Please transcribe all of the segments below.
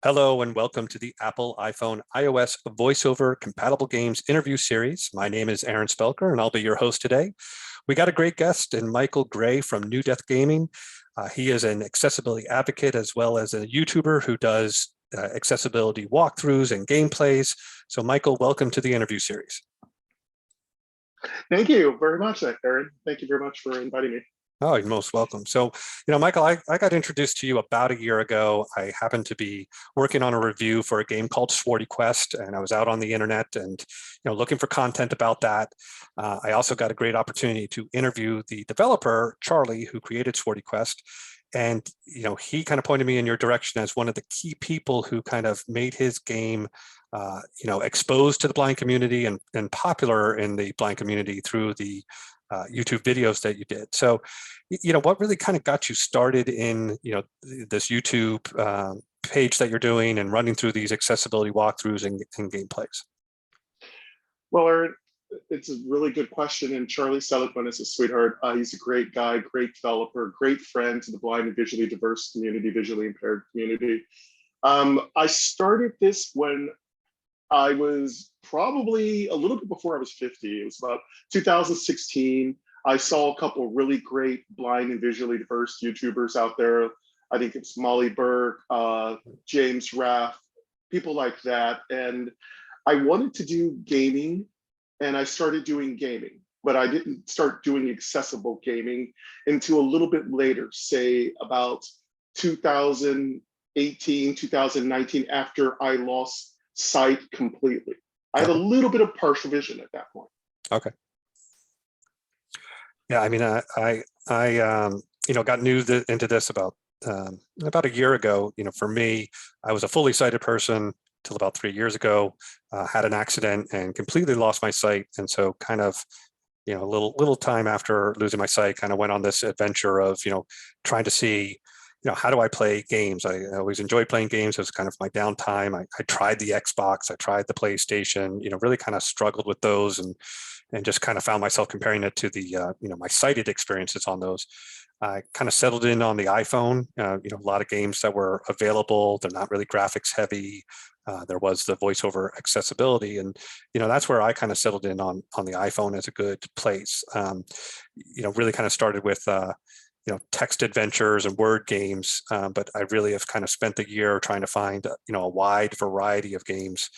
Hello and welcome to the Apple, iPhone, iOS Voiceover Compatible Games interview series. My name is Aaron Spelker and I'll be your host today. We got a great guest in Michael Gray from NewDeath Gaming. He is an accessibility advocate as well as a YouTuber who does accessibility walkthroughs and gameplays. So Michael, welcome to the interview series. Thank you very much, Aaron. Thank you very much for inviting me. Oh, you're most welcome. So, Michael, I got introduced to you about a year ago. I happened to be working on a review for a game called Swordy Quest, and I was out on the internet and, looking for content about that. I also got a great opportunity to interview the developer, Charlie, who created Swordy Quest. And, he kind of pointed me in your direction as one of the key people who kind of made his game exposed to the blind community and popular in the blind community through the YouTube videos that you did. So, what really kind of got you started in, this YouTube page that you're doing and running through these accessibility walkthroughs and gameplays? Well, Aaron, it's a really good question. And Charlie Seligman is a sweetheart. He's a great guy, great developer, great friend to the blind and visually diverse community, visually impaired community. I started this when I was probably a little bit before I was 50. It was about 2016. I saw a couple of really great blind and visually diverse YouTubers out there. I think it's Molly Burke, James Raff, people like that. And I wanted to do gaming, and I started doing gaming, but I didn't start doing accessible gaming until a little bit later, say about 2018, 2019, after I lost sight completely. I had a little bit of partial vision at that point. Okay. Yeah, I mean, I got into this about a year ago. For me, I was a fully sighted person till about 3 years ago. Had an accident and completely lost my sight, and so kind of, a little time after losing my sight, kind of went on this adventure of trying to see. How do I play games? I always enjoyed playing games. It was kind of my downtime. I tried the Xbox, I tried the PlayStation, really kind of struggled with those and just kind of found myself comparing it to the, my sighted experiences on those. I kind of settled in on the iPhone, a lot of games that were available. They're not really graphics heavy. There was the voiceover accessibility, and that's where I kind of settled in on the iPhone as a good place. Really kind of started with text adventures and word games, but I really have kind of spent the year trying to find a wide variety of games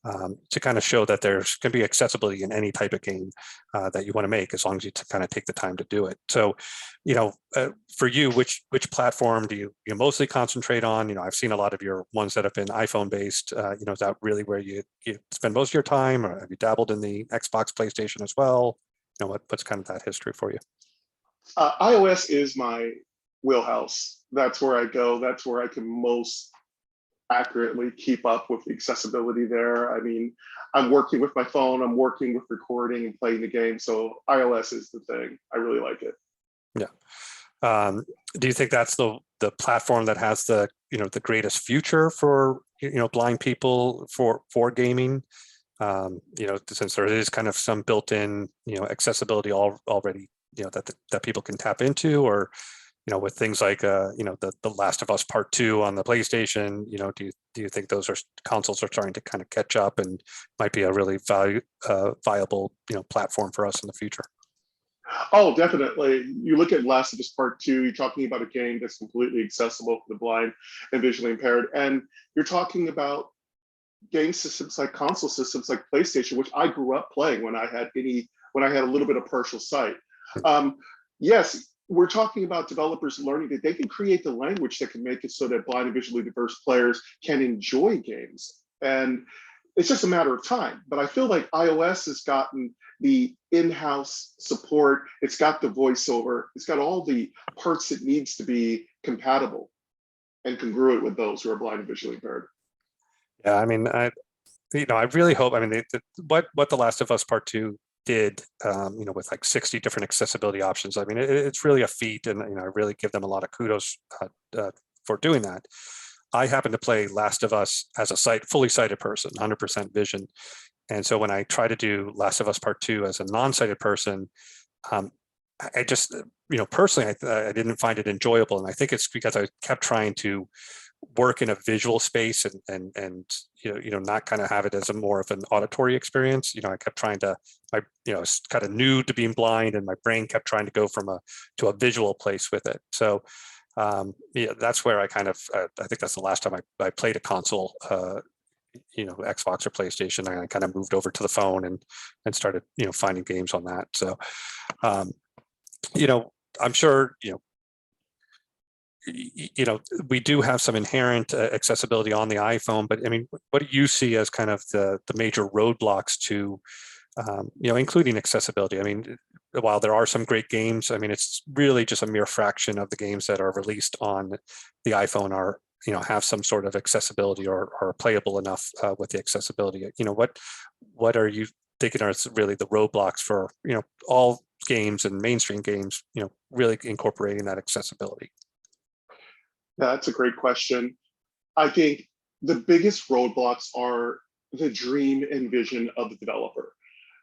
to kind of show that there's going to be accessibility in any type of game that you want to make, as long as you kind of take the time to do it. So, for you, which platform do you mostly concentrate on? I've seen a lot of your ones that have been iPhone based. Is that really where you spend most of your time, or have you dabbled in the Xbox, PlayStation as well? What's kind of that history for you? iOS is my wheelhouse. That's where I go. That's where I can most accurately keep up with the accessibility there. I mean, I'm working with my phone, I'm working with recording and playing the game. So iOS is the thing. I really like it. Yeah. Do you think that's the platform that has the greatest future for blind people for gaming? Since there is kind of some built-in accessibility already that people can tap into, or with things like the Last of Us Part 2 on the PlayStation, do you think those consoles are starting to kind of catch up and might be a really viable platform for us in the future? Oh, definitely. You look at Last of Us Part 2, you're talking about a game that's completely accessible for the blind and visually impaired, and you're talking about game systems like console systems like PlayStation, which I grew up playing when I had a little bit of partial sight. Yes, we're talking about developers learning that they can create the language that can make it so that blind and visually diverse players can enjoy games. And it's just a matter of time. But I feel like iOS has gotten the in-house support. It's got the voiceover. It's got all the parts it needs to be compatible and congruent with those who are blind and visually impaired. Yeah, I mean, I really hope. I mean, what The Last of Us Part 2 did, with like 60 different accessibility options. I mean, it's really a feat, and I really give them a lot of kudos for doing that. I happen to play Last of Us as a fully sighted person, 100% vision, and so when I try to do Last of Us Part 2 as a non-sighted person, I just, personally, I didn't find it enjoyable, and I think it's because I kept trying to work in a visual space and not kind of have it as a more of an auditory experience. I kept trying to, it's kind of new to being blind, and my brain kept trying to go to a visual place with it. So that's where I kind of, I think that's the last time I played a console, Xbox or PlayStation. I kind of moved over to the phone and started, finding games on that. So, I'm sure, we do have some inherent accessibility on the iPhone, but I mean, what do you see as kind of the major roadblocks to, including accessibility? I mean, while there are some great games, I mean, it's really just a mere fraction of the games that are released on the iPhone are, have some sort of accessibility or are playable enough with the accessibility. What are you thinking are really the roadblocks for, all games and mainstream games, really incorporating that accessibility? That's a great question. I think the biggest roadblocks are the dream and vision of the developer,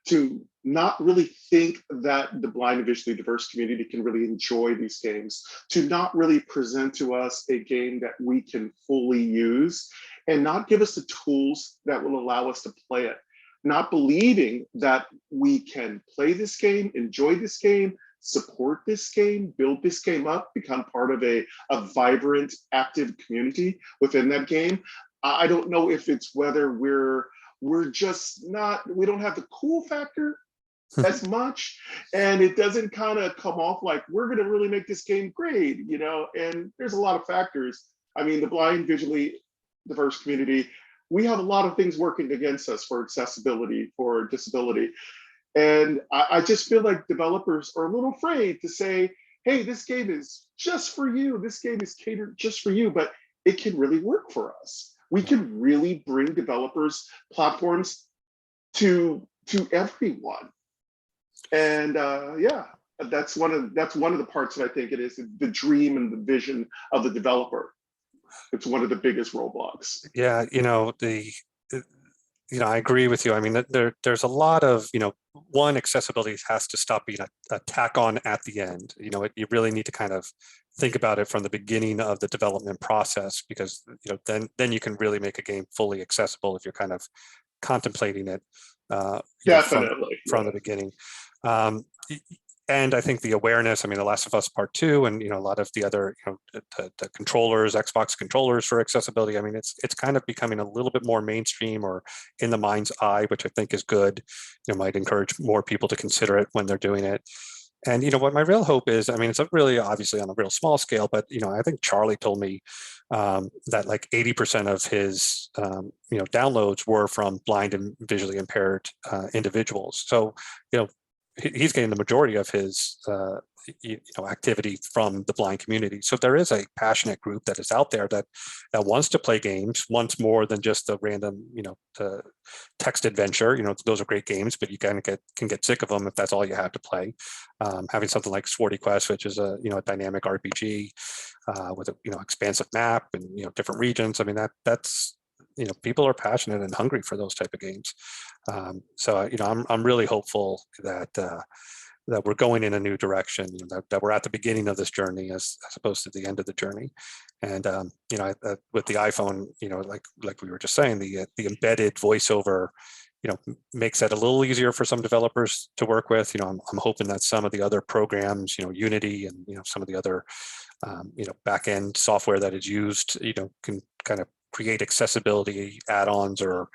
to not really think that the blind and visually diverse community can really enjoy these games, to not really present to us a game that we can fully use, and not give us the tools that will allow us to play it. Not believing that we can play this game, enjoy this game, support this game, build this game up, become part of a vibrant, active community within that game. I don't know if it's whether we're just not, we don't have the cool factor as much, and it doesn't kind of come off like we're going to really make this game great, and there's a lot of factors. I mean, the blind, visually diverse community, we have a lot of things working against us for accessibility, for disability. And I just feel like developers are a little afraid to say, hey, this game is just for you. This game is catered just for you, but it can really work for us. We can really bring developers platforms to everyone. And that's one of the parts that I think it is the dream and the vision of the developer. It's one of the biggest roadblocks. Yeah, I agree with you. I mean, there's a lot of, one, accessibility has to stop being a tack on at the end. You really need to kind of think about it from the beginning of the development process, because, then you can really make a game fully accessible if you're kind of contemplating it Definitely from the beginning. And I think the awareness, I mean, The Last of Us Part 2 and, a lot of the other, the controllers, Xbox controllers for accessibility. I mean, it's kind of becoming a little bit more mainstream or in the mind's eye, which I think is good. Might encourage more people to consider it when they're doing it. And, what my real hope is, I mean, it's really obviously on a real small scale, but, I think Charlie told me that like 80% of his, downloads were from blind and visually impaired individuals. So, he's getting the majority of his activity from the blind community. So there is a passionate group that is out there that wants to play games, wants more than just a random the text adventure. Those are great games, but you can get sick of them if that's all you have to play. Having something like Swordy Quest, which is a dynamic RPG with a expansive map and different regions. I mean, that's people are passionate and hungry for those type of games. So I'm really hopeful that that we're going in a new direction, that we're at the beginning of this journey as opposed to the end of the journey. And with the iPhone, like we were just saying, the embedded voiceover, makes that a little easier for some developers to work with. I'm hoping that some of the other programs, Unity and some of the other back end software that is used, can kind of create accessibility add-ons or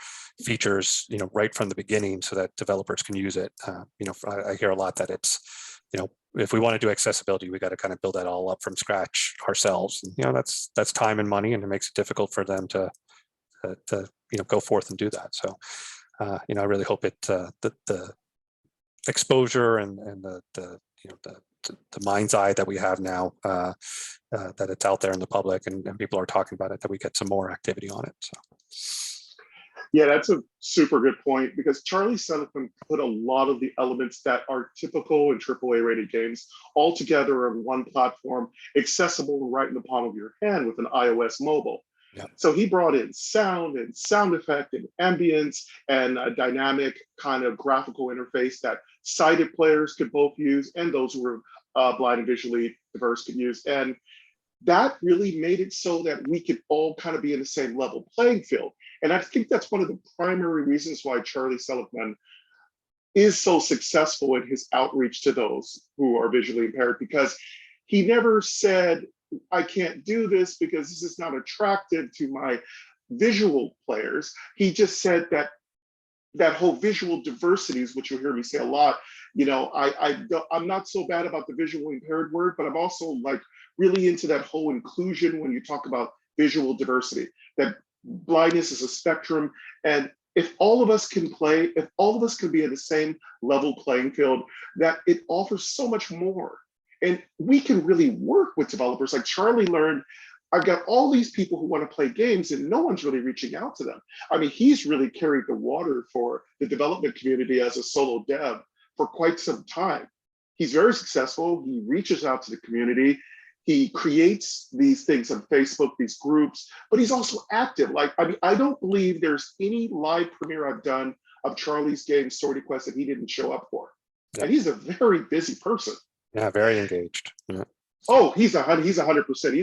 features, right from the beginning, so that developers can use it. I hear a lot that it's, if we want to do accessibility, we got to kind of build that all up from scratch ourselves. And, that's time and money, and it makes it difficult for them to go forth and do that. So, I really hope it the exposure and the mind's eye that we have now, that it's out there in the public and people are talking about it, that we get some more activity on it. So. Yeah, that's a super good point, because Charlie Seligman put a lot of the elements that are typical in AAA rated games all together on one platform, accessible right in the palm of your hand with an iOS mobile. Yeah. So he brought in sound and sound effect and ambience and a dynamic kind of graphical interface that sighted players could both use, and those who were blind and visually diverse could use. And that really made it so that we could all kind of be in the same level playing field. And I think that's one of the primary reasons why Charlie Seligman is so successful in his outreach to those who are visually impaired, because he never said, I can't do this because this is not attractive to my visual players. He just said that that whole visual diversities, which you'll hear me say a lot, you know, I'm not so bad about the visually impaired word, but I'm also like really into that whole inclusion when you talk about visual diversity, that blindness is a spectrum. And if all of us can play, if all of us can be in the same level playing field, that it offers so much more. And we can really work with developers. Like Charlie learned, I've got all these people who want to play games and no one's really reaching out to them. I mean, he's really carried the water for the development community as a solo dev for quite some time. He's very successful. He reaches out to the community. He creates these things on Facebook, these groups, but he's also active. Like, I mean, I don't believe there's any live premiere I've done of Charlie's game, Swordy Quest, that he didn't show up for. Yeah. And he's a very busy person. Yeah, very engaged. Yeah. Oh, he's 100%. He's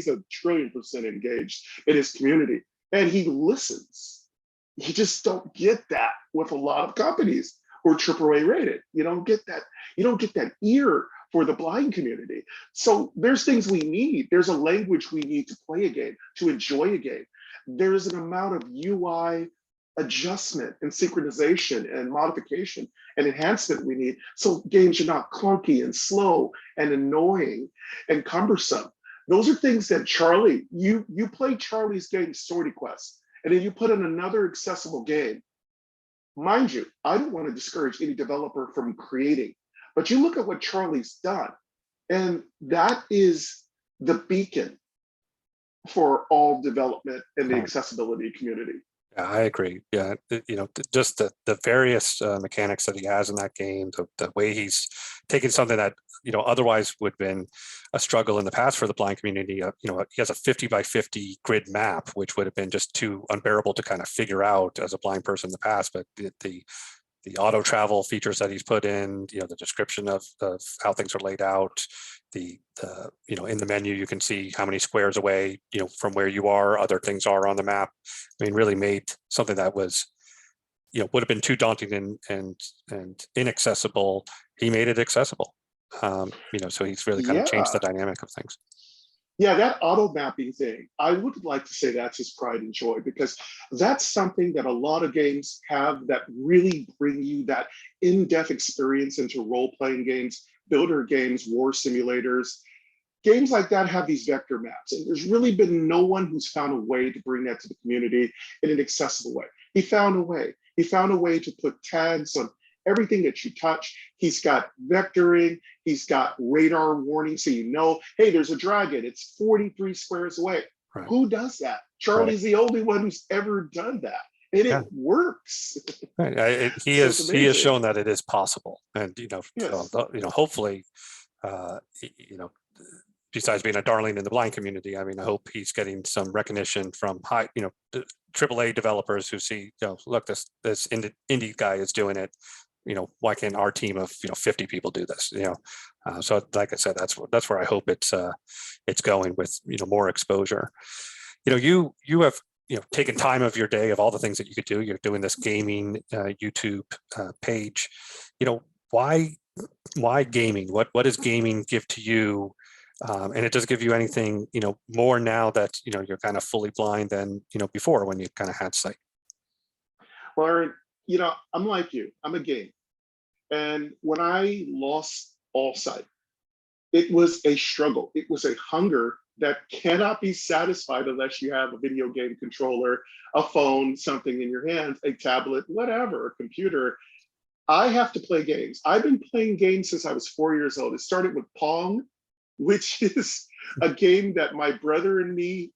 1,000,000,000,000% engaged in his community, and he listens. You just don't get that with a lot of companies who are AAA rated. You don't get that. You don't get that ear for the blind community. So there's things we need. There's a language we need to play a game, to enjoy a game. There is an amount of UI adjustment and synchronization and modification and enhancement we need, so games are not clunky and slow and annoying and cumbersome. Those are things that Charlie, you play Charlie's game, Swordy Quest, and then you put in another accessible game. Mind you, I don't want to discourage any developer from creating, but you look at what Charlie's done, and that is the beacon for all development in the accessibility community. Yeah, I agree. Yeah, you know, just the various mechanics that he has in that game, the way he's taken something that, you know, otherwise would have been a struggle in the past for the blind community. You know, he has a 50 by 50 grid map, which would have been just too unbearable to kind of figure out as a blind person in the past. But the auto travel features that he's put in, you know, the description of how things are laid out, the you know, in the menu you can see how many squares away, you know, from where you are other things are on the map. I mean, really made something that was, you know, would have been too daunting and inaccessible. He made it accessible. You know, so he's really kind of changed the dynamic of things. Yeah, that auto mapping thing, I would like to say that's his pride and joy, because that's something that a lot of games have that really bring you that in-depth experience into role-playing games, builder games, war simulators. Games like that have these vector maps, and there's really been no one who's found a way to bring that to the community in an accessible way. He found a way. He found a way to put tags on everything that you touch. He's got vectoring, he's got radar warning, so you know, hey, there's a dragon, it's 43 squares away. Right. Who does that? Charlie's the only one who's ever done that, and it works. Right. He has shown that it is possible, and you know, so, you know, hopefully, you know, besides being a darling in the blind community, I mean, I hope he's getting some recognition from high, you know, AAA developers who see, you know, look, this indie guy is doing it. You know, why can't our team of, you know, 50 people do this? You know, so like I said, that's where I hope it's going with, you know, more exposure. You know, you have, you know, taken time of your day of all the things that you could do. You're doing this gaming YouTube page. You know, why gaming? What does gaming give to you? And it does give you anything, you know, more now that, you know, you're kind of fully blind than, you know, before when you kind of had sight? Well, Aaron, you know, I'm like you, I'm a gamer. And when I lost all sight, it was a struggle. It was a hunger that cannot be satisfied unless you have a video game controller, a phone, something in your hands, a tablet, whatever, a computer. I have to play games. I've been playing games since I was 4 years old. It started with Pong, which is a game that my brother and me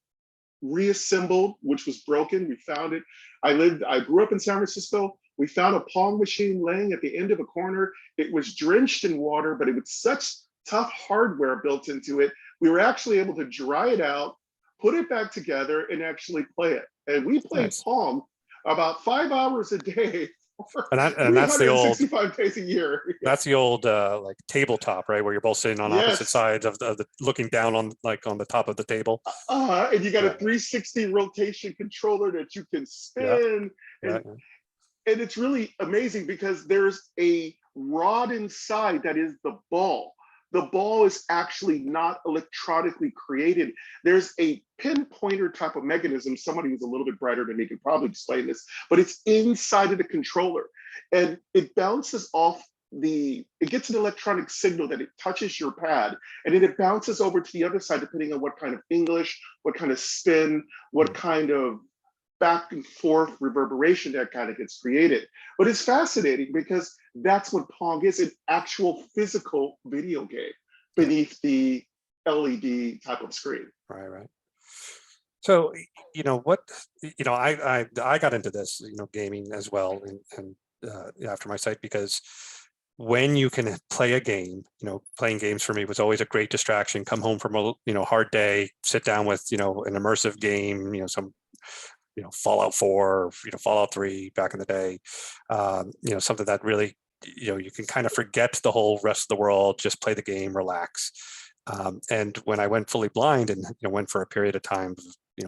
reassembled, which was broken. We found it. I grew up in San Francisco. We found a Pong machine laying at the end of a corner. It was drenched in water, but it was such tough hardware built into it. We were actually able to dry it out, put it back together, and actually play it. And we played Pong about 5 hours a day and that's the old 365 days a year. that's the old like tabletop, right, where you're both sitting on opposite Yes. sides of the looking down on like on the top of the table. And you got a Yeah. 360 rotation controller that you can Yeah. spin. Yeah. And it's really amazing because there's a rod inside that is the ball. The ball is actually not electronically created. There's a pinpointer type of mechanism. Somebody who's a little bit brighter than me can probably explain this, but it's inside of the controller and it bounces off it gets an electronic signal that it touches your pad and then it bounces over to the other side depending on what kind of English, what kind of spin, what kind of back and forth reverberation that kind of gets created. But it's fascinating because that's what Pong is, an actual physical video game beneath the LED type of screen. Right. So, I got into this, gaming as well, and after my site, because when you can play a game, playing games for me was always a great distraction. Come home from a hard day, sit down with an immersive game, some Fallout 4, Fallout 3 back in the day, something that really, you can kind of forget the whole rest of the world, just play the game, relax. And when I went fully blind and went for a period of time,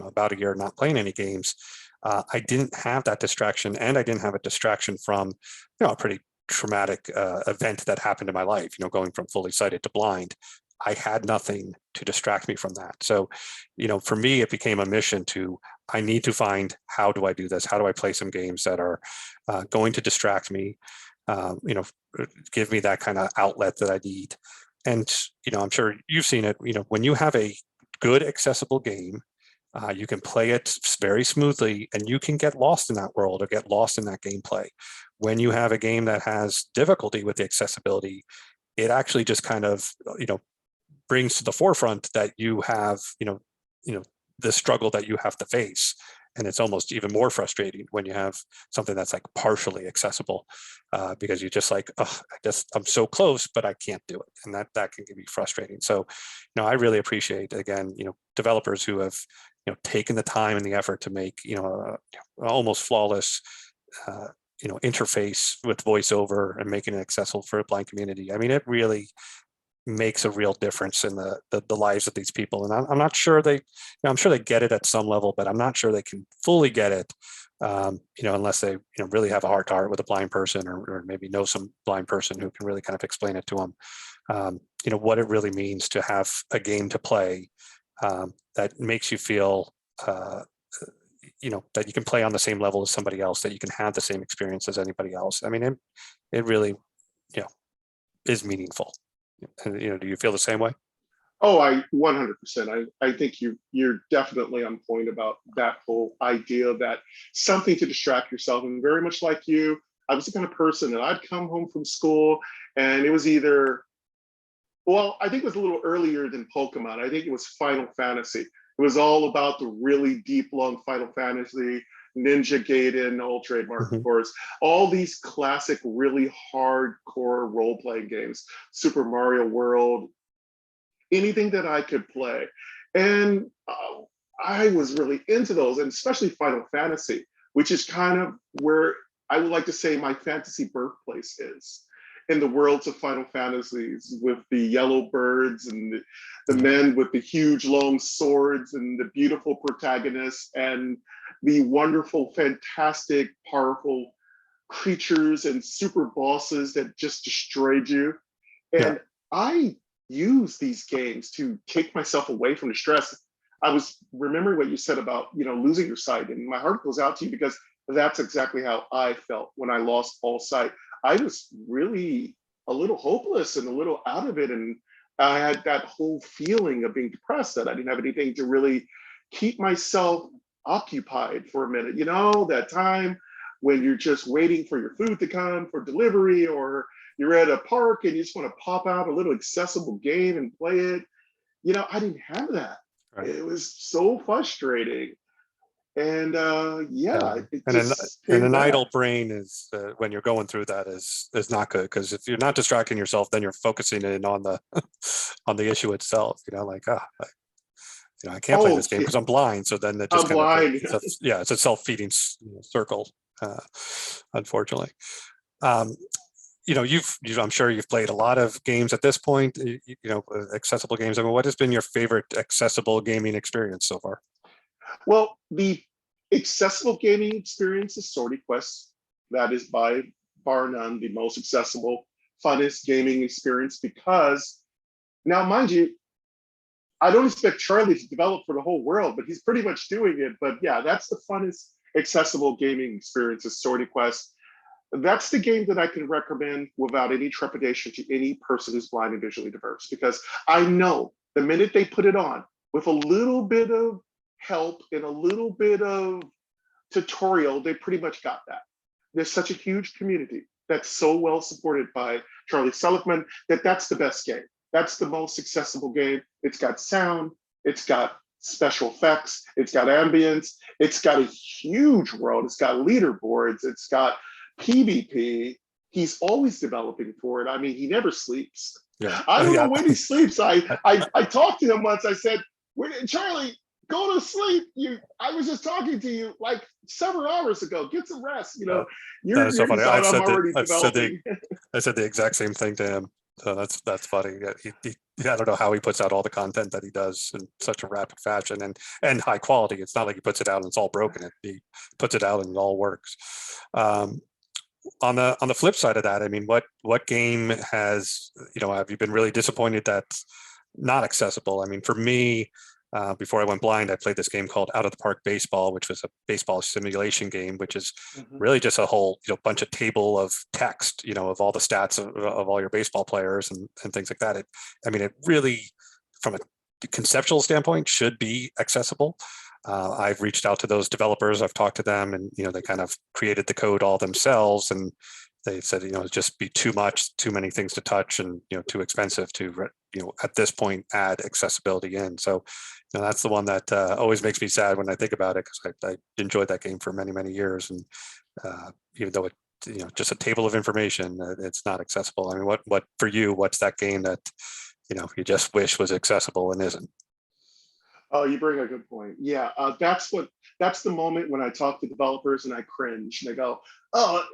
about a year not playing any games, I didn't have that distraction, and I didn't have a distraction from a pretty traumatic event that happened in my life. Going from fully sighted to blind, I had nothing to distract me from that. So, for me, it became a mission I need to find, how do I do this? How do I play some games that are going to distract me, give me that kind of outlet that I need. And, I'm sure you've seen it, when you have a good accessible game, you can play it very smoothly and you can get lost in that world or get lost in that gameplay. When you have a game that has difficulty with the accessibility, it actually just kind of, brings to the forefront that you have, the struggle that you have to face. And it's almost even more frustrating when you have something that's like partially accessible, because you're just like, oh, I'm so close, but I can't do it. And that can be frustrating. So, I really appreciate, again, developers who have, taken the time and the effort to make, almost flawless, interface with voiceover and making it accessible for a blind community. I mean, it really makes a real difference in the lives of these people. And I'm not sure I'm sure they get it at some level, but I'm not sure they can fully get it, unless they, really have a heart to heart with a blind person, or maybe know some blind person who can really kind of explain it to them, what it really means to have a game to play, that makes you feel, that you can play on the same level as somebody else, that you can have the same experience as anybody else. I mean, it really, is meaningful. And, do you feel the same way? Oh, I 100%. I think you're definitely on point about that whole idea that something to distract yourself. And very much like you, I was the kind of person that I'd come home from school and it was either, well, I think it was a little earlier than Pokemon. I think it was Final Fantasy. It was all about the really deep, long Final Fantasy, Ninja Gaiden, all trademark, of course. All these classic, really hardcore role-playing games, Super Mario World, anything that I could play. And I was really into those, and especially Final Fantasy, which is kind of where I would like to say my fantasy birthplace is, in the worlds of Final Fantasies, with the yellow birds and the men with the huge long swords and the beautiful protagonists and the wonderful, fantastic, powerful creatures and super bosses that just destroyed you. And I use these games to take myself away from the stress. I was remembering what you said about, losing your sight, and my heart goes out to you because that's exactly how I felt when I lost all sight. I was really a little hopeless and a little out of it. And I had that whole feeling of being depressed, that I didn't have anything to really keep myself occupied for a minute. That time when you're just waiting for your food to come for delivery, or you're at a park and you just want to pop out a little accessible game and play it. I didn't have that. Right. It was so frustrating. And an idle brain is, when you're going through that, is not good, because if you're not distracting yourself, then you're focusing in on the on the issue itself. I can't play this game because I'm blind. So then it just it's a self-feeding circle. unfortunately. I'm sure you've played a lot of games at this point, accessible games. I mean, what has been your favorite accessible gaming experience so far? Well, the accessible gaming experience is Swordy Quest. That is by bar none the most accessible, funnest gaming experience because now, mind you, I don't expect Charlie to develop for the whole world, but he's pretty much doing it. But yeah, that's the funnest accessible gaming experience is Swordy Quest. That's the game that I can recommend without any trepidation to any person who's blind and visually diverse, because I know the minute they put it on with a little bit of help and a little bit of tutorial, they pretty much got that. There's such a huge community that's so well supported by Charlie Seligman that that's the best game. That's the most accessible game. It's got sound, it's got special effects, it's got ambience, it's got a huge world, it's got leaderboards, it's got PvP. He's always developing for it. I mean, he never sleeps. Yeah. I don't know when he sleeps. I talked to him once. I said, Charlie, go to sleep. I was just talking to you like several hours ago. Get some rest. That is so funny. I'm already developing. I said the exact same thing to him. So that's funny. I don't know how he puts out all the content that he does in such a rapid fashion and high quality. It's not like he puts it out and it's all broken. He puts it out and it all works. On the flip side of that, I mean, what game have you been really disappointed that's not accessible? I mean, for me, before I went blind, I played this game called Out of the Park Baseball, which was a baseball simulation game, which is really just a whole bunch of table of text, of all the stats of all your baseball players and things like that. It really, from a conceptual standpoint, should be accessible. I've reached out to those developers. I've talked to them, and they kind of created the code all themselves, and they said it'd just be too much, too many things to touch, and too expensive to at this point add accessibility in. So that's the one that always makes me sad when I think about it, because I enjoyed that game for many years, and even though it just a table of information, it's not accessible. I mean, what for you? What's that game that you just wish was accessible and isn't? Oh, you bring a good point. Yeah, that's the moment when I talk to developers and I cringe and I go, oh,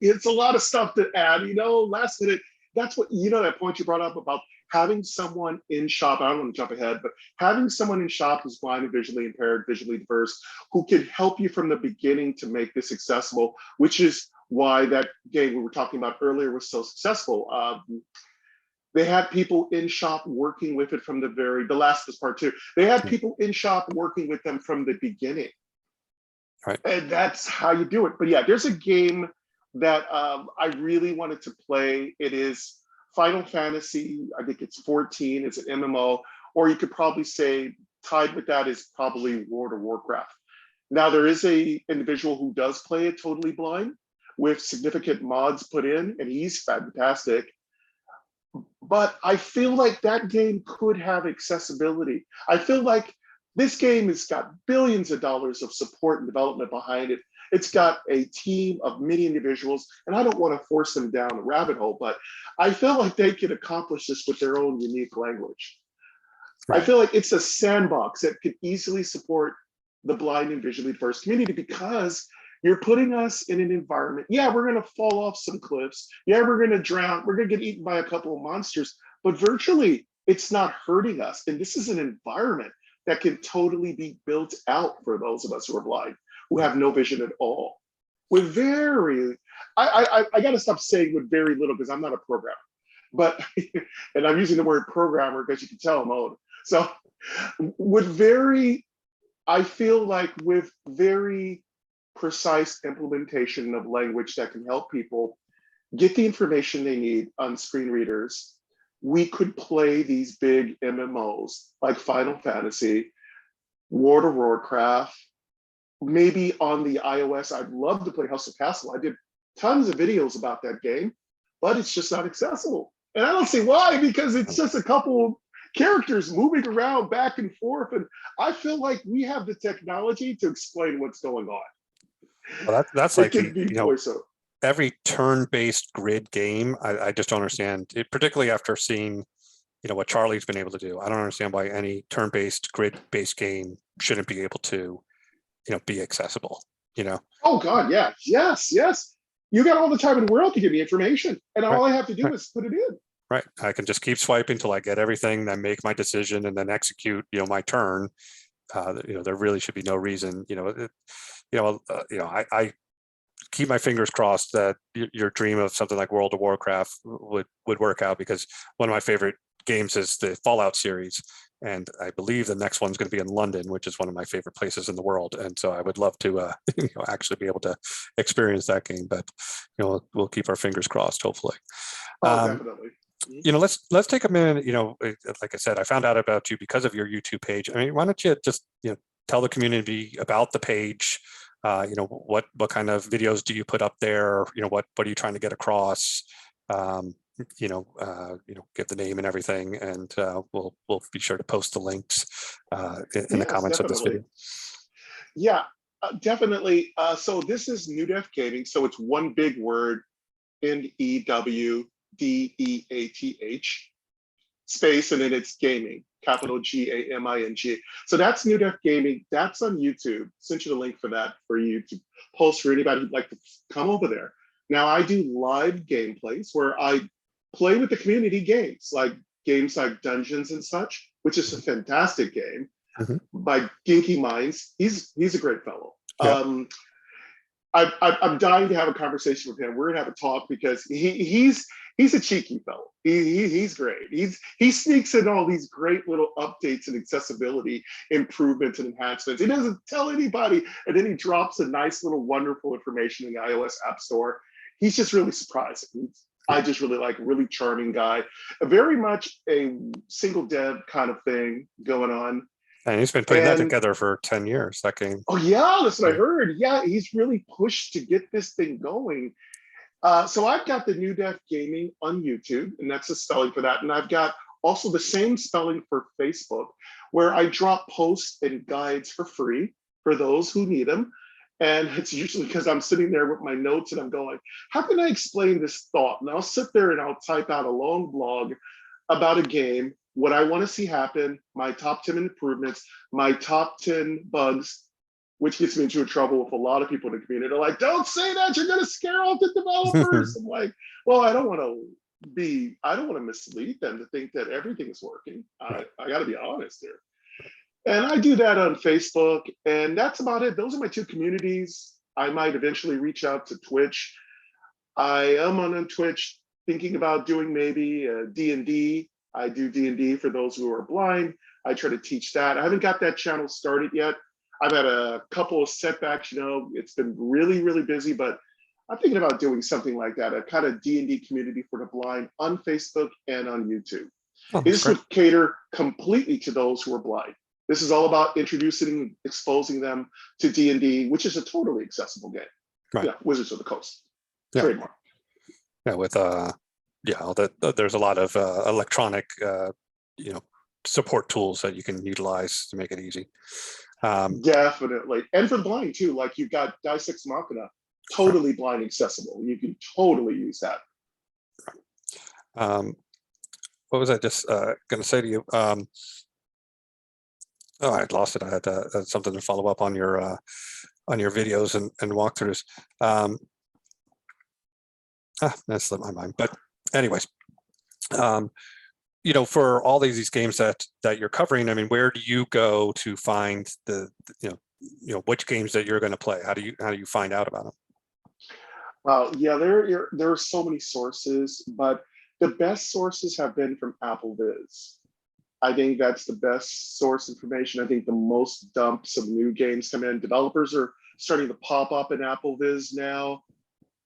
it's a lot of stuff to add, last minute. That's what, that point you brought up about having someone in shop. I don't want to jump ahead, but having someone in shop who's blind and visually impaired, visually diverse, who can help you from the beginning to make this accessible, which is why that game we were talking about earlier was so successful. They had people in shop working with it from the last is part two. They had people in shop working with them from the beginning. Right. And that's how you do it. But yeah, there's a game that I really wanted to play. It is Final Fantasy, I think it's 14, it's an MMO, or you could probably say tied with that is probably World of Warcraft. Now there is a individual who does play it totally blind with significant mods put in, and he's fantastic. But I feel like that game could have accessibility. I feel like this game has got billions of dollars of support and development behind it. It's got a team of many individuals, and I don't want to force them down a rabbit hole, but I feel like they could accomplish this with their own unique language. Right. I feel like it's a sandbox that could easily support the blind and visually diverse community, because you're putting us in an environment. Yeah, we're going to fall off some cliffs. Yeah, we're going to drown. We're going to get eaten by a couple of monsters, but virtually it's not hurting us. And this is an environment that can totally be built out for those of us who are blind, who have no vision at all. With very, I got to stop saying with very little, because I'm not a programmer, but, and I'm using the word programmer because you can tell I'm old. So with very, I feel like with very precise implementation of language that can help people get the information they need on screen readers, we could play these big MMOs like Final Fantasy, World of Warcraft, maybe on the iOS. I'd love to play Hustle Castle. I did tons of videos about that game, but it's just not accessible. And I don't see why, because it's just a couple characters moving around back and forth. And I feel like we have the technology to explain what's going on. Well, that's like every turn-based grid game. I just don't understand it, particularly after seeing what Charlie's been able to do. I don't understand why any turn-based grid-based game shouldn't be able to be accessible. you know. Oh God, yeah, yes, yes. You got all the time in the world to give me information, and Right, all I have to do right, is put it in. right. I can just keep swiping till I get everything, then make my decision, and then execute, my turn. There really should be no reason, I keep my fingers crossed that your dream of something like World of Warcraft would work out, because one of my favorite games is the Fallout series, and I believe the next one's going to be in London, which is one of my favorite places in the world. And so I would love to, actually be able to experience that game. But we'll keep our fingers crossed, hopefully. Oh, Um, definitely. let's take a minute. Like I said, I found out about you because of your YouTube page. I mean, why don't you just tell the community about the page? What kind of videos do you put up there? What are you trying to get across? Give the name and everything, and we'll be sure to post the links in the Yes, comments of this definitely. video. Yeah, definitely. So this is NewDeath Gaming. So it's one big word, NEWDEATH space, and then it's gaming, capital GAMING. So that's NewDeath Gaming. That's on YouTube. Sent you the link for that for you to post for anybody who'd like to come over there. Now I do live gameplays where I play with the community games like Dungeons and such, which is a fantastic game by Ginky Minds. He's a great fellow. Yep. I'm dying to have a conversation with him. We're gonna have a talk because he's a cheeky fellow. He's great. He sneaks in all these great little updates and accessibility improvements and enhancements. He doesn't tell anybody, and then he drops a nice little wonderful information in the iOS App Store. He's just really surprising. I just really like, really charming guy. Very much a single dev kind of thing going on. And he's been putting that together for 10 years, that game. Oh yeah, that's what I heard. Yeah, he's really pushed to get this thing going. So I've got the NewDeath Gaming on YouTube, and that's the spelling for that. And I've got also the same spelling for Facebook, where I drop posts and guides for free for those who need them. And it's usually because I'm sitting there with my notes and I'm going, how can I explain this thought? And I'll sit there and I'll type out a long blog about a game, what I want to see happen, my top 10 improvements, my top 10 bugs, which gets me into trouble with a lot of people in the community. They're like, don't say that, you're going to scare off the developers. I'm like, well, I don't want to mislead them to think that everything's working. I got to be honest here. And I do that on Facebook, and that's about it. Those are my two communities. I might eventually reach out to Twitch. I am on Twitch thinking about doing maybe D&D. I do D&D for those who are blind. I try to teach that. I haven't got that channel started yet. I've had a couple of setbacks, it's been really, really busy, but I'm thinking about doing something like that, a kind of D&D community for the blind on Facebook and on YouTube. This would cater completely to those who are blind. This is all about introducing and exposing them to D&D, which is a totally accessible game. Right. Yeah, Wizards of the Coast. Yeah. Trademark. Yeah, with there's a lot of electronic support tools that you can utilize to make it easy. Definitely. And for the blind too, like you've got Dice Ex Machina, totally blind accessible. You can totally use that. What was I just going to say to you? I lost it. I had something to follow up on your videos and walkthroughs. That slipped my mind. But anyways, for all these games that you're covering, I mean, where do you go to find the which games that you're going to play? How do you find out about them? Well, yeah, there are so many sources, but the best sources have been from Apple Viz. I think that's the best source information. I think the most dumps of new games come in. Developers are starting to pop up in Apple Viz now.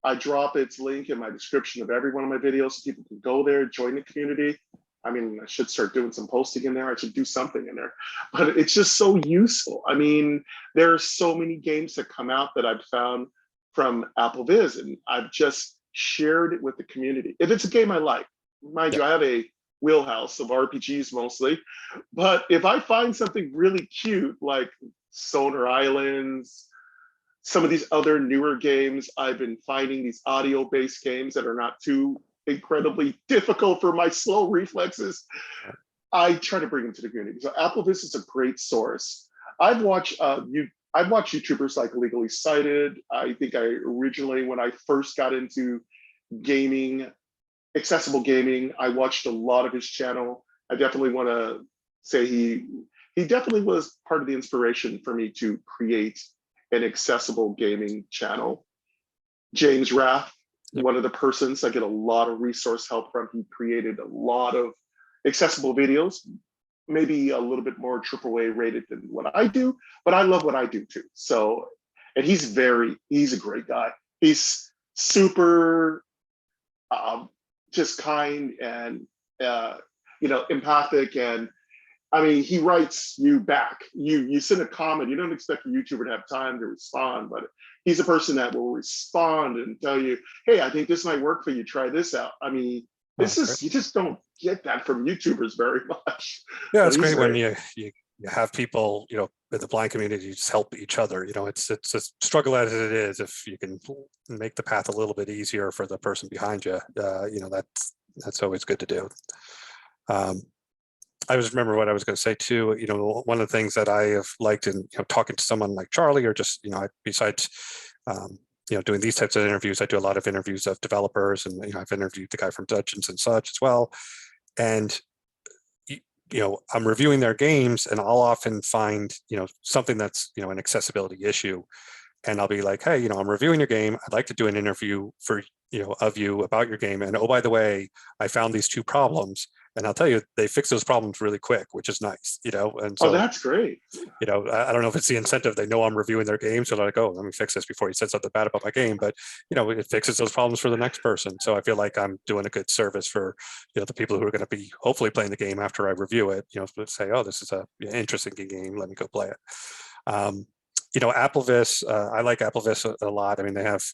I drop its link in my description of every one of my videos so people can go there, join the community. I mean, I should start doing some posting in there. I should do something in there, but it's just so useful. I mean, there are so many games that come out that I've found from Apple Viz, and I've just shared it with the community. If it's a game I like, mind you, I have a wheelhouse of RPGs mostly, but if I find something really cute like Sonar Islands, some of these other newer games, I've been finding these audio-based games that are not too incredibly difficult for my slow reflexes. I try to bring them to the community. So Apple Viz is a great source. I've watched I've watched YouTubers like Legally Cited. I think I originally, when I first got into gaming, accessible gaming, I watched a lot of his channel. I definitely want to say he definitely was part of the inspiration for me to create an accessible gaming channel. James Rath, Yep. one of the persons I get a lot of resource help from. He created a lot of accessible videos, maybe a little bit more AAA rated than what I do, but I love what I do too. So, and he's a great guy. He's super just kind and empathic, and I mean, he writes you back. You send a comment, you don't expect a YouTuber to have time to respond, but he's a person that will respond and tell you, hey, I think this might work for you, try this out. I mean, this is, you just don't get that from YouTubers very much. Yeah, it's great when you have people, in the blind community just help each other. It's a struggle as it is. If you can make the path a little bit easier for the person behind you, that's always good to do. I just remember what I was going to say too. One of the things that I have liked in talking to someone like Charlie, or just besides doing these types of interviews, I do a lot of interviews of developers, and I've interviewed the guy from Dungeons and such as well. And I'm reviewing their games, and I'll often find something that's an accessibility issue, and I'll be like, hey, I'm reviewing your game. I'd like to do an interview for of you about your game, and oh, by the way, I found these two problems. And I'll tell you, they fix those problems really quick, which is nice, And so, that's great. I don't know if it's the incentive. They know I'm reviewing their game, so they're like, "Oh, let me fix this before he said something bad about my game." But it fixes those problems for the next person. So I feel like I'm doing a good service for the people who are going to be hopefully playing the game after I review it. Say, "Oh, this is a interesting game. Let me go play it." Applevis, I like Applevis a lot. I mean, they have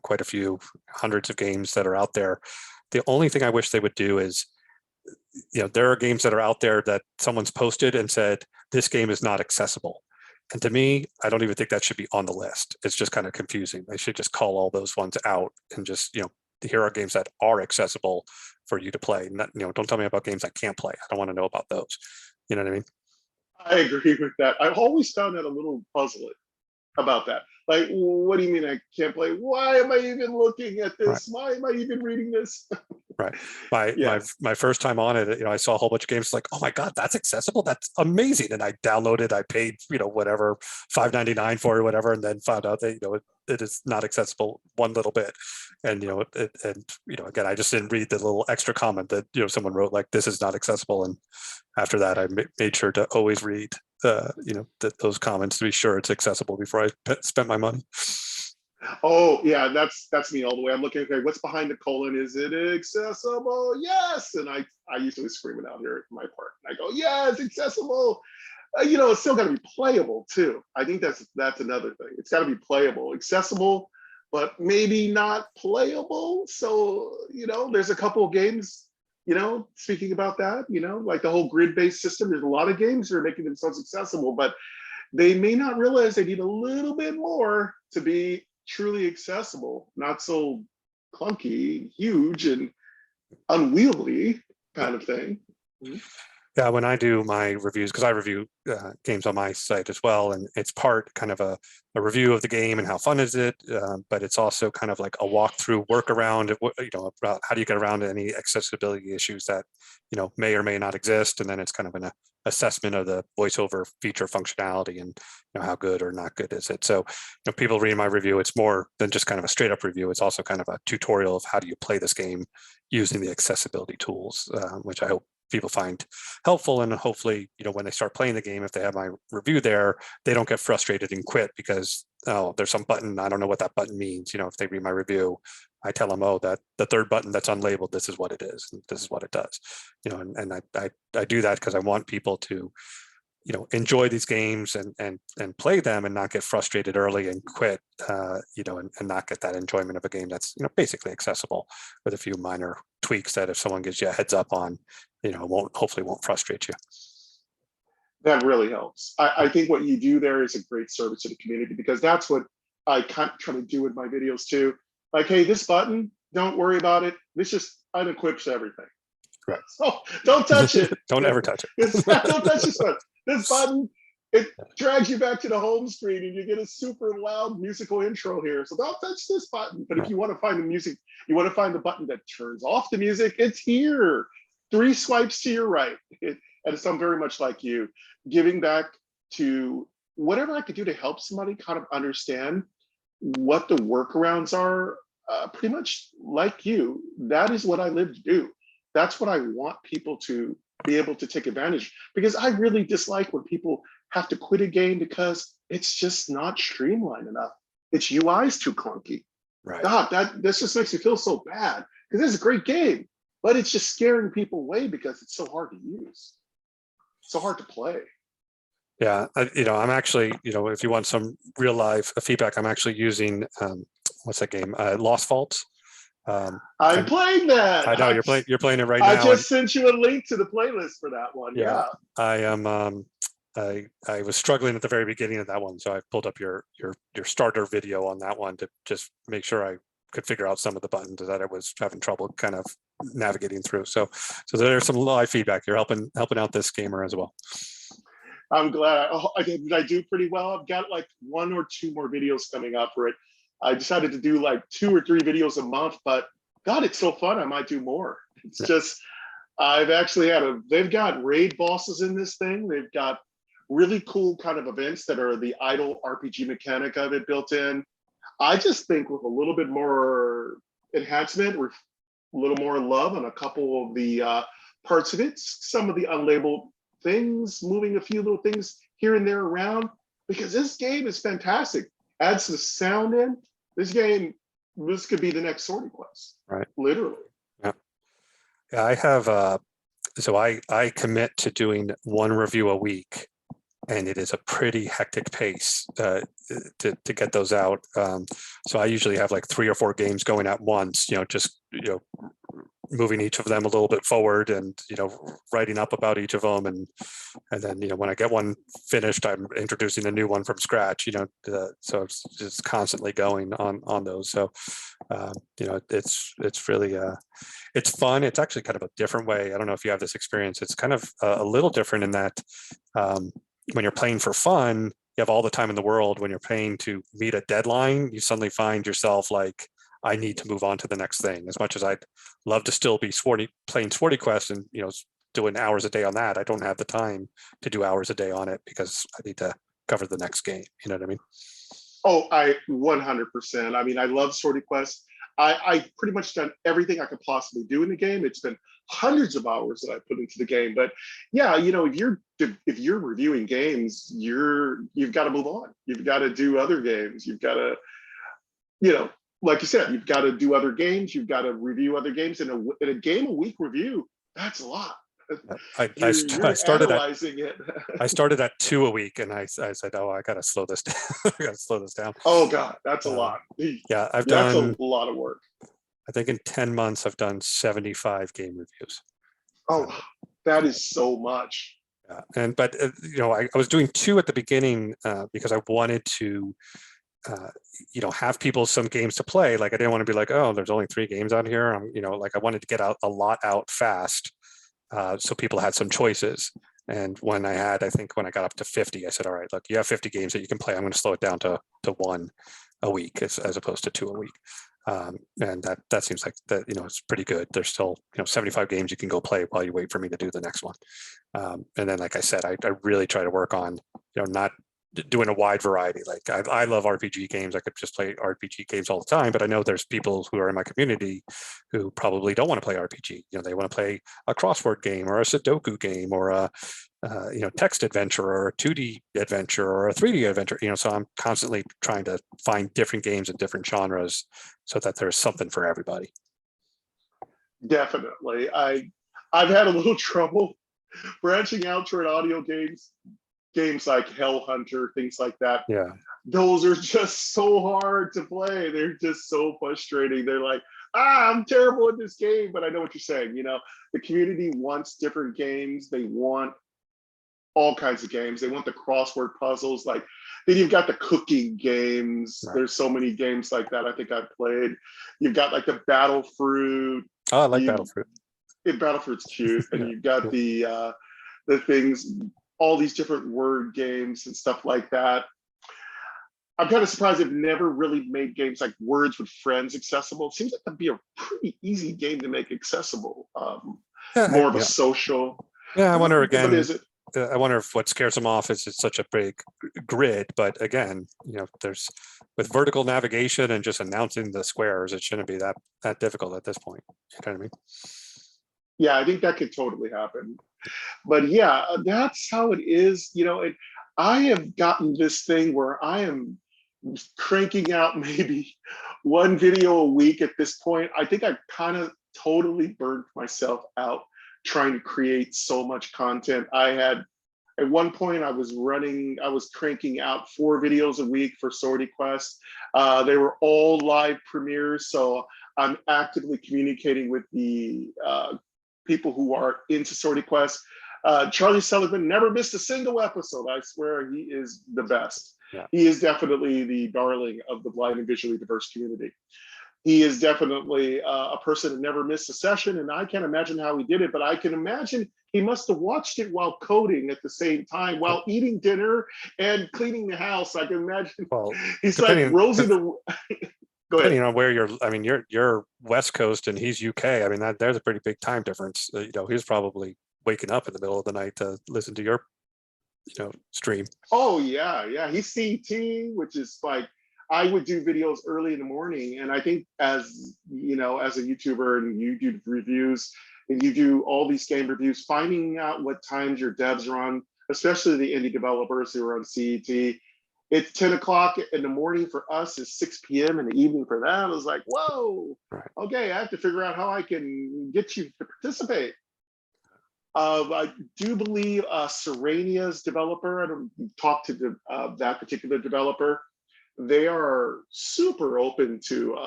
quite a few hundreds of games that are out there. The only thing I wish they would do is, there are games that are out there that someone's posted and said, this game is not accessible. And to me, I don't even think that should be on the list. It's just kind of confusing. They should just call all those ones out and just, here are games that are accessible for you to play. Not, don't tell me about games I can't play. I don't want to know about those. You know what I mean? I agree with that. I've always found that a little puzzling about that. Like, what do you mean I can't play? Why am I even looking at this? Right. Why am I even reading this? Right. My first time on it, I saw a whole bunch of games like, oh my God, that's accessible. That's amazing. And I downloaded, I paid, whatever, $5.99 for it or whatever, and then found out that, it is not accessible one little bit. And, again, I just didn't read the little extra comment that, someone wrote like, this is not accessible. And after that, I made sure to always read those comments to be sure it's accessible before I spent my money. Oh yeah, that's me all the way. I'm looking, okay, what's behind the colon? Is it accessible? Yes. And I usually scream it out here at my part. I go, yes, accessible. It's still got to be playable too. I think that's another thing. It's got to be playable, accessible, but maybe not playable. So there's a couple of games. Speaking about that, like the whole grid-based system, there's a lot of games that are making themselves accessible, but they may not realize they need a little bit more to be truly accessible, not so clunky, huge, and unwieldy kind of thing. Yeah, when I do my reviews, because I review games on my site as well, and it's part kind of a review of the game and how fun is it, but it's also kind of like a walkthrough workaround, about how do you get around any accessibility issues that may or may not exist, and then it's kind of an assessment of the voiceover feature functionality and how good or not good is it. So people reading my review, it's more than just kind of a straight up review. It's also kind of a tutorial of how do you play this game using the accessibility tools, which I hope people find helpful, and hopefully when they start playing the game, if they have my review there, they don't get frustrated and quit because there's some button, I don't know what that button means. If they read my review, I tell them, oh, that the third button that's unlabeled, this is what it is, and this is what it does. And I do that because I want people to enjoy these games and play them and not get frustrated early and quit, and not get that enjoyment of a game that's basically accessible with a few minor tweaks that if someone gives you a heads up on, hopefully won't frustrate you. That really helps. I think what you do there is a great service to the community, because that's what I kind of try to do with my videos too. Like, hey, this button, don't worry about it. This just unequips everything. Right. So don't touch it. Don't ever touch it. Don't touch this button. This button it drags you back to the home screen and you get a super loud musical intro here. So don't touch this button. But if you want to find the music, you want to find the button that turns off the music, it's here. 3 swipes to your right. And so I'm very much like you, giving back to whatever I could do to help somebody kind of understand what the workarounds are. Pretty much like you, that is what I live to do. That's what I want people to be able to take advantage, because I really dislike when people have to quit a game because it's just not streamlined enough. Its UI is too clunky. Right. God, this just makes me feel so bad, because it's a great game, but it's just scaring people away because it's so hard to use, so hard to play. Yeah, I'm actually, if you want some real live feedback, I'm actually using what's that game? Lost Faults. I'm playing that. I know you're playing it right now. now. I just sent you a link to the playlist for that one. Yeah. I am. I was struggling at the very beginning of that one, so I pulled up your starter video on that one to just make sure I could figure out some of the buttons that I was having trouble kind of navigating through. So there's some live feedback. You're helping out this gamer as well. I'm glad. Did I do pretty well? I've got like 1 or 2 more videos coming up for it. I decided to do like 2 or 3 videos a month, but God, it's so fun. I might do more. It's just, I've actually they've got raid bosses in this thing. They've got really cool kind of events that are the idle RPG mechanic of it built in. I just think with a little bit more enhancement, or a little more love on a couple of the parts of it, some of the unlabeled things, moving a few little things here and there around, because this game is fantastic. Adds the sound in. This could be the next Swordy Quest. Right. Literally. Yeah. I have so I commit to doing 1 review a week, and it is a pretty hectic pace to get those out. So I usually have like 3 or 4 games going at once, just moving each of them a little bit forward, and writing up about each of them, and then when I get one finished, I'm introducing a new one from scratch. So it's just constantly going on those. So it's really it's fun. It's actually kind of a different way. I don't know if you have this experience. It's kind of a little different in that when you're playing for fun, you have all the time in the world. When you're playing to meet a deadline, you suddenly find yourself like, I need to move on to the next thing. As much as I'd love to still be playing Swordy Quest and doing hours a day on that, I don't have the time to do hours a day on it because I need to cover the next game. You know what I mean? Oh, I 100%. I mean, I love Swordy Quest. I pretty much done everything I could possibly do in the game. It's been hundreds of hours that I put into the game. But yeah, if you're reviewing games, you've got to move on. You've got to do other games. You've got to, like you said, you've got to do other games. You've got to review other games. In a game a week review, that's a lot. I started at 2 a week, and I said, oh, I gotta slow this down. I gotta slow this down. Oh God, that's a lot. Yeah, that's a lot of work. I think in 10 months I've done 75 game reviews. Oh, that is so much. Yeah, but I was doing 2 at the beginning because I wanted to have people some games to play. Like I didn't want to be like, oh, there's only 3 games out here. Like I wanted to get a lot out fast. So people had some choices. And when I got up to 50, I said, all right, look, you have 50 games that you can play. I'm going to slow it down to 1 a week as opposed to 2 a week. And that seems like that, it's pretty good. There's still, 75 games you can go play while you wait for me to do the next one. And then, like I said, I really try to work on, not doing a wide variety. Like I love RPG games. I could just play RPG games all the time, but I know there's people who are in my community who probably don't want to play RPG. They want to play a crossword game or a Sudoku game or a text adventure or a 2D adventure or a 3D adventure. So I'm constantly trying to find different games and different genres so that there's something for everybody. Definitely. I've had a little trouble branching out toward audio games like Hell Hunter, things like that. Yeah. Those are just so hard to play. They're just so frustrating. They're like, I'm terrible at this game, but I know what you're saying. The community wants different games. They want all kinds of games. They want the crossword puzzles. Like then you've got the cooking games. Right. There's so many games like that I think I've played. You've got like the Battle Fruit. Oh, I like Battle Fruit. Battle Fruit's cute. And you've got the things. all these different word games and stuff like that. I'm kind of surprised they've never really made games like Words with Friends accessible. It seems like that'd be a pretty easy game to make accessible. Yeah, More of a yeah, social. yeah. I wonder But again. is it? I wonder if what scares them off is it's such a big grid. But again, there's with vertical navigation and just announcing the squares, it shouldn't be that difficult at this point. You know what I mean? Yeah, I think that could totally happen. But yeah, that's how it is. I have gotten this thing where I am cranking out maybe one video a week at this point. I think I've kind of totally burned myself out trying to create so much content. At one point I was cranking out 4 videos a week for Swordy Quest. They were all live premieres, so I'm actively communicating with the people who are into Swordy Quest. Charlie Seligman never missed a single episode. I swear he is the best. Yeah. He is definitely the darling of the blind and visually diverse community. He is definitely a person that never missed a session, and I can't imagine how he did it, but I can imagine he must have watched it while coding at the same time, while eating dinner and cleaning the house. I can imagine. Well, he's like Rosie the. Go ahead. Depending on where you're West Coast and he's UK. I mean, there's a pretty big time difference. He's probably waking up in the middle of the night to listen to your, stream. Oh yeah. He's CT, which is like, I would do videos early in the morning, and I think as a YouTuber and you do reviews and you do all these game reviews, finding out what times your devs are on, especially the indie developers who are on CET. It's 10 o'clock in the morning for us, is 6 p.m. in the evening for them. I was like, whoa, right. Okay, I have to figure out how I can get you to participate. I do believe Serania's developer, I don't talk to that particular developer. They are super open to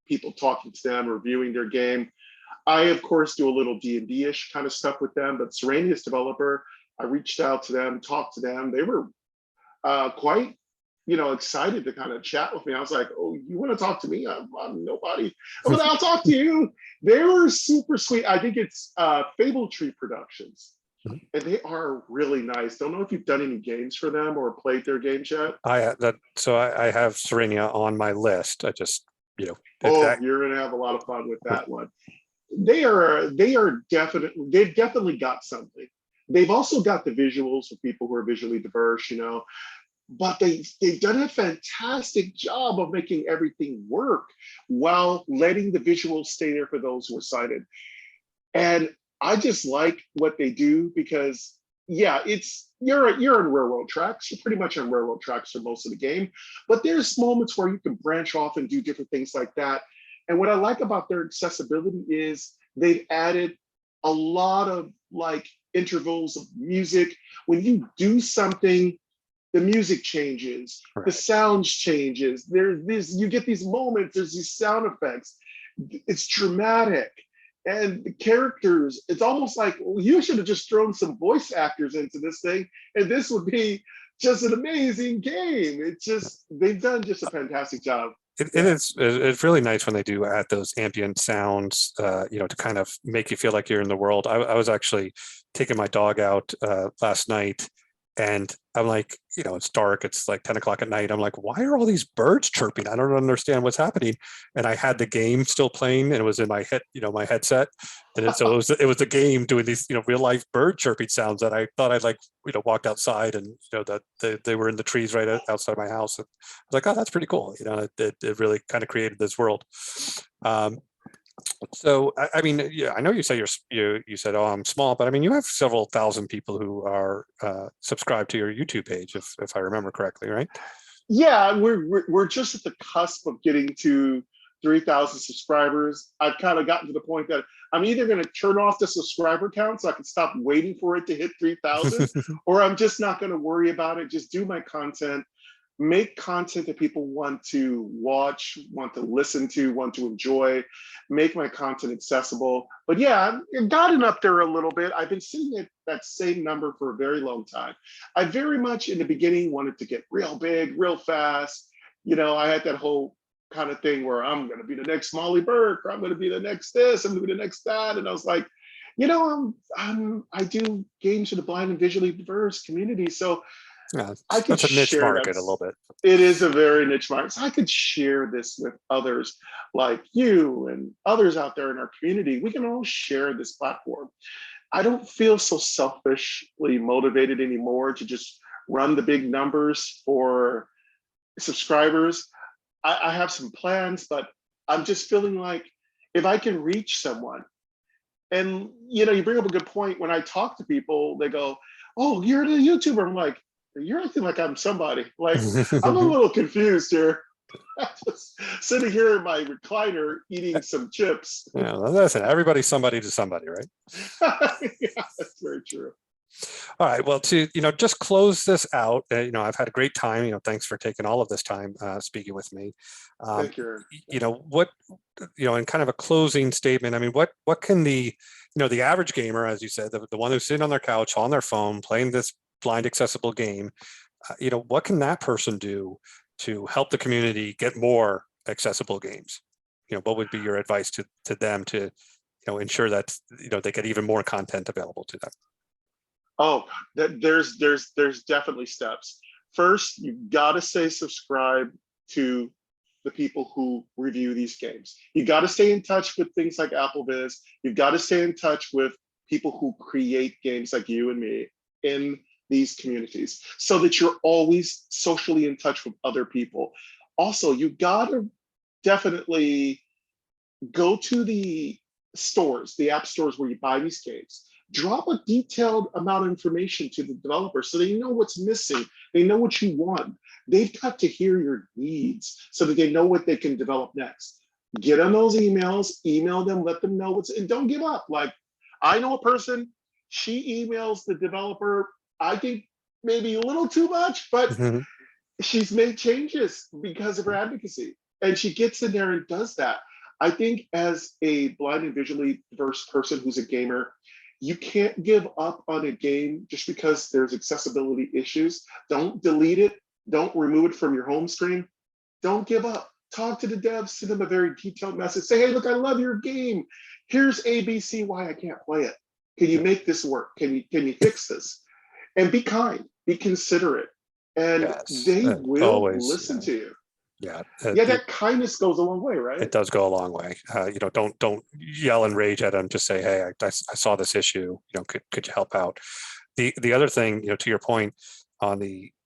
people talking to them, reviewing their game. I, of course, do a little D&D-ish kind of stuff with them, but Serania's developer, I reached out to them, talked to them. They were quite excited to kind of chat with me. I was like, oh, you want to talk to me? I'm nobody, but I'll talk to you. They were super sweet. I think it's Fable Tree Productions, and they are really nice. Don't know if you've done any games for them or played their games yet. I have Serania on my list. I just, you're gonna have a lot of fun with that one. They've definitely got something. They've also got the visuals for people who are visually diverse, but they've done a fantastic job of making everything work while letting the visuals stay there for those who are sighted. And I just like what they do because, yeah, you're on railroad tracks. You're pretty much on railroad tracks for most of the game, but there's moments where you can branch off and do different things like that. And what I like about their accessibility is they've added a lot of intervals of music. When you do something, the music changes, right. The sounds changes. You get these moments, there's these sound effects. It's dramatic. And the characters, it's almost like, well, you should have just thrown some voice actors into this thing, and this would be just an amazing game. They've done just a fantastic job. It's really nice when they do add those ambient sounds, to kind of make you feel like you're in the world. I was actually taking my dog out last night, and I'm like, it's dark. It's like 10 o'clock at night. I'm like, why are all these birds chirping? I don't understand what's happening. And I had the game still playing, and it was in my head, my headset. And so it was the game doing these, real life bird chirping sounds that I thought I'd walked outside and, that they were in the trees right outside my house. And I was like, oh, that's pretty cool. It really kind of created this world. So, I mean, yeah, I know you say you said, oh, I'm small, but I mean, you have several thousand people who are subscribed to your YouTube page, if I remember correctly, right? Yeah, we're just at the cusp of getting to 3,000 subscribers. I've kind of gotten to the point that I'm either going to turn off the subscriber count so I can stop waiting for it to hit 3,000, or I'm just not going to worry about it. Just do my content. Make content that people want to watch, want to listen to, want to enjoy, make my content accessible. But yeah, I've gotten up there a little bit. I've been sitting at that same number for a very long time. I very much in the beginning wanted to get real big, real fast. I had that whole kind of thing where I'm going to be the next Molly Burke, or I'm going to be the next this, I'm going to be the next that. And I was like, I do games for the blind and visually diverse community, so Yeah, I could that's a niche share that. market a little bit. It is a very niche market. So I could share this with others like you and others out there in our community. We can all share this platform. I don't feel so selfishly motivated anymore to just run the big numbers for subscribers. I have some plans, but I'm just feeling like if I can reach someone, and you bring up a good point. When I talk to people, they go, "Oh, you're a YouTuber." I'm like, "You're acting like I'm somebody." Like, I'm a little confused here. I'm just sitting here in my recliner eating some chips. Yeah, listen, everybody's somebody to somebody, right? Yeah, that's very true. All right. Well, to just close this out, I've had a great time. Thanks for taking all of this time speaking with me. Thank you. What in kind of a closing statement. I mean, what can the average gamer, as you said, the one who's sitting on their couch on their phone playing this blind accessible game, what can that person do to help the community get more accessible games? What would be your advice to them to ensure that they get even more content available to them? Oh, there's definitely steps. First, you've got to stay subscribed to the people who review these games. You got to stay in touch with things like AppleVis. You've got to stay in touch with people who create games like you and me in these communities so that you're always socially in touch with other people. Also, you got to definitely go to the stores, the app stores where you buy these games. Drop a detailed amount of information to the developer so they know what's missing. They know what you want. They've got to hear your needs so that they know what they can develop next. Get on those emails, email them, let them know and don't give up. Like, I know a person, she emails the developer, I think maybe a little too much, but she's made changes because of her advocacy. And she gets in there and does that. I think as a blind and visually diverse person who's a gamer, you can't give up on a game just because there's accessibility issues. Don't delete it. Don't remove it from your home screen. Don't give up. Talk to the devs, send them a very detailed message. Say, hey, look, I love your game. Here's ABC why I can't play it. Can you make this work? Can you fix this? And be kind, be considerate, and Yes, they will always listen to you. Yeah, that kindness goes a long way, right? It does go a long way. Don't yell and rage at them. Just say, hey, I saw this issue. Could you help out? The other thing, to your point on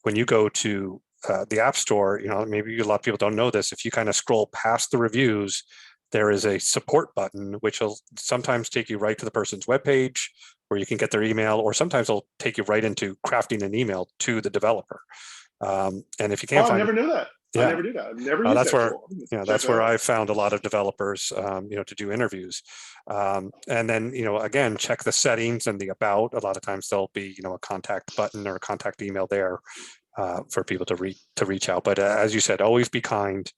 when you go to the App Store, maybe a lot of people don't know this. If you kind of scroll past the reviews, there is a support button, which will sometimes take you right to the person's webpage where you can get their email, or sometimes it'll take you right into crafting an email to the developer. And if you can't I find never knew that. Yeah. I never knew that. I've never used that's that where tool. that's where I found a lot of developers to do interviews, and then again, check the settings and the about. A lot of times there'll be a contact button or a contact email there for people to reach out. But as you said, always be kind.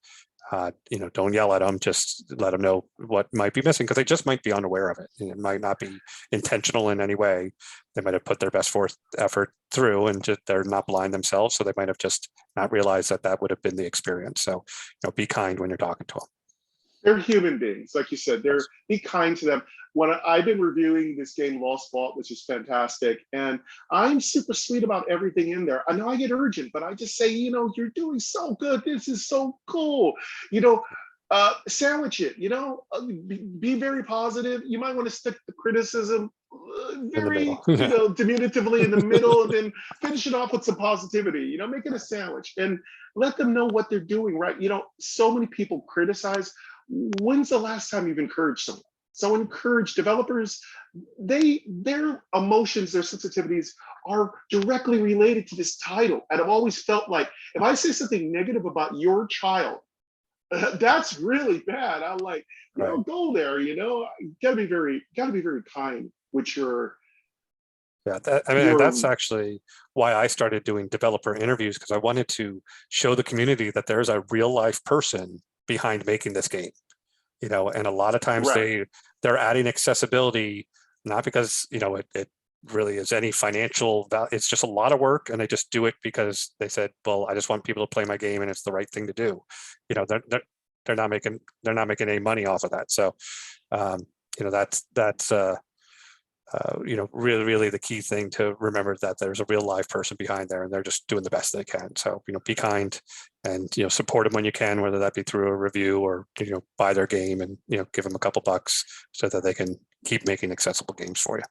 Don't yell at them. Just let them know what might be missing, because they just might be unaware of it. It might not be intentional in any way. They might have put their best forth effort through, and they're not blind themselves, so they might have just not realized that would have been the experience. So, be kind when you're talking to them. They're human beings, like you said. Be kind to them. When I've been reviewing this game, Lost Vault, which is fantastic, and I'm super sweet about everything in there. I know I get urgent, but I just say, you're doing so good. This is so cool. Sandwich it. Be very positive. You might want to stick the criticism very, diminutively in the middle, and then finish it off with some positivity. Make it a sandwich and let them know what they're doing right. So many people criticize. When's the last time you've encouraged someone? So encourage developers. Their emotions, their sensitivities are directly related to this title. And I've always felt like if I say something negative about your child, that's really bad. I'm like, go there. You gotta be very kind with your. Yeah, that's actually why I started doing developer interviews, because I wanted to show the community that there's a real life person behind making this game. And a lot of times they're adding accessibility, not because it really is any financial value. It's just a lot of work, and they just do it because they said, well, I just want people to play my game and it's the right thing to do. They're not making any money off of that. So that's really the key thing to remember, that there's a real live person behind there and they're just doing the best they can. So, be kind and, support them when you can, whether that be through a review or, buy their game and, give them a couple bucks so that they can keep making accessible games for you.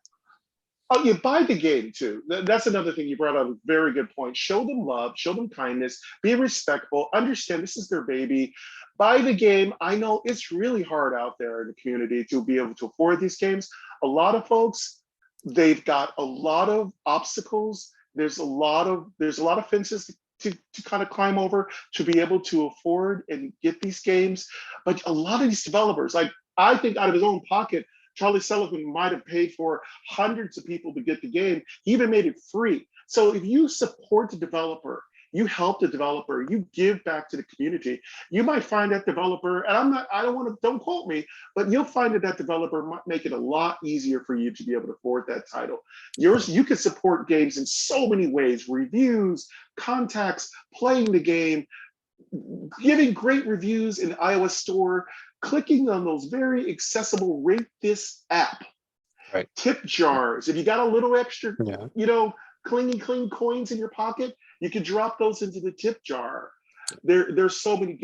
Oh, you buy the game too. That's another thing you brought up. A very good point. Show them love, show them kindness, be respectful, understand this is their baby. Buy the game. I know it's really hard out there in the community to be able to afford these games. A lot of folks, they've got a lot of obstacles. There's a lot of fences to kind of climb over to be able to afford and get these games. But a lot of these developers, like, I think out of his own pocket, Charlie Sullivan might have paid for hundreds of people to get the game. He even made it free. So if you support the developer, you help the developer, you give back to the community, you might find that developer, and don't quote me, but you'll find that developer might make it a lot easier for you to be able to afford that title. You can support games in so many ways: reviews, contacts, playing the game, giving great reviews in the iOS store, clicking on those very accessible rate this app, right? Tip jars. If you got a little extra, Yeah. clean coins in your pocket, you can drop those into the tip jar. There's so many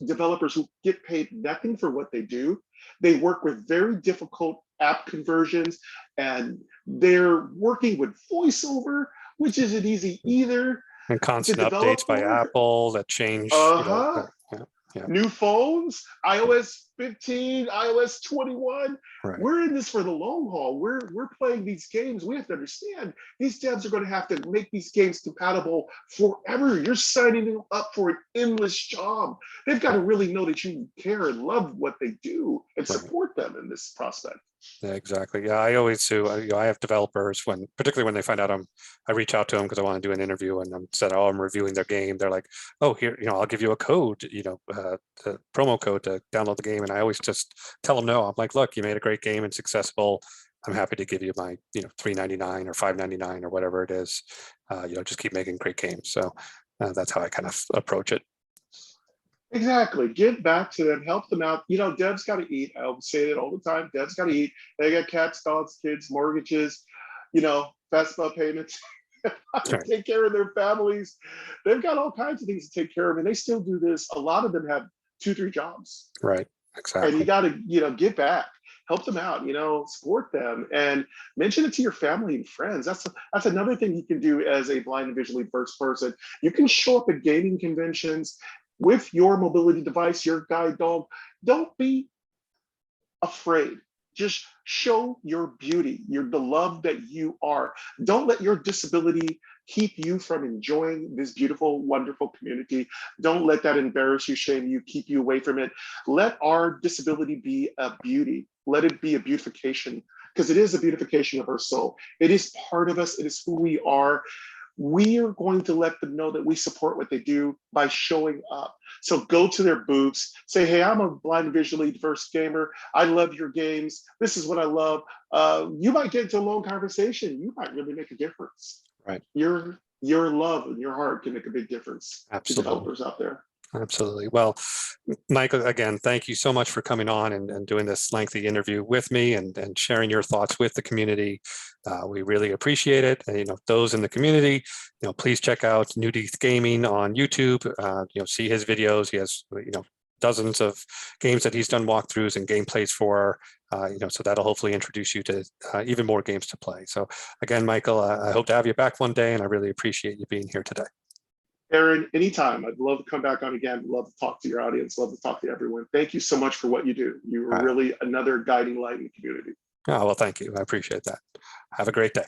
developers who get paid nothing for what they do. They work with very difficult app conversions, and they're working with voiceover, which isn't easy either. And constant updates by Apple that change. New phones, iOS 15, iOS 21. Right. We're in this for the long haul. We're playing these games. We have to understand these devs are going to have to make these games compatible forever. You're signing them up for an endless job. They've got to really know that you care and love what they do and support them in this prospect. Yeah, exactly. Yeah, I always do. I have developers, particularly when they find out I reach out to them because I want to do an interview, and I'm said, I'm reviewing their game. They're like, oh, here, I'll give you a code, the promo code to download the game. And I always just tell them no. I'm like, look, you made a great game. It's successful. I'm happy to give you my, $3.99 or $5.99 or whatever it is. Just keep making great games. So that's how I kind of approach it. Exactly. Give back to them, help them out. Devs got to eat. I always say that all the time. Devs got to eat. They got cats, dogs, kids, mortgages, FAFSA payments. Take care of their families. They've got all kinds of things to take care of, and they still do this. A lot of them have 2-3 jobs. Right. Exactly. And you got to, give back, help them out, support them, and mention it to your family and friends. That's another thing you can do as a blind and visually diverse person. You can show up at gaming conventions with your mobility device, your guide dog. Don't be afraid. Just show your beauty, the love that you are. Don't let your disability keep you from enjoying this beautiful, wonderful community. Don't let that embarrass you, shame you, keep you away from it. Let our disability be a beauty. Let it be a beautification, because it is a beautification of our soul. It is part of us. It is who we are. We are going to let them know that we support what they do by showing up. So go to their booths, say, hey, I'm a blind and visually diverse gamer. I love your games. This is what I love. You might get into a long conversation. You might really make a difference. Right. Your love and your heart can make a big difference. Absolutely. To developers out there. Absolutely. Well, Michael, again, thank you so much for coming on and doing this lengthy interview with me and sharing your thoughts with the community. We really appreciate it. And, those in the community, please check out NewDeath Gaming on YouTube. See his videos. He has, dozens of games that he's done walkthroughs and gameplays for, so that'll hopefully introduce you to even more games to play. So again, Michael, I hope to have you back one day, and I really appreciate you being here today. Aaron, anytime. I'd love to come back on again. Love to talk to your audience. Love to talk to everyone. Thank you so much for what you do. You are really another guiding light in the community. Oh, well, thank you. I appreciate that. Have a great day.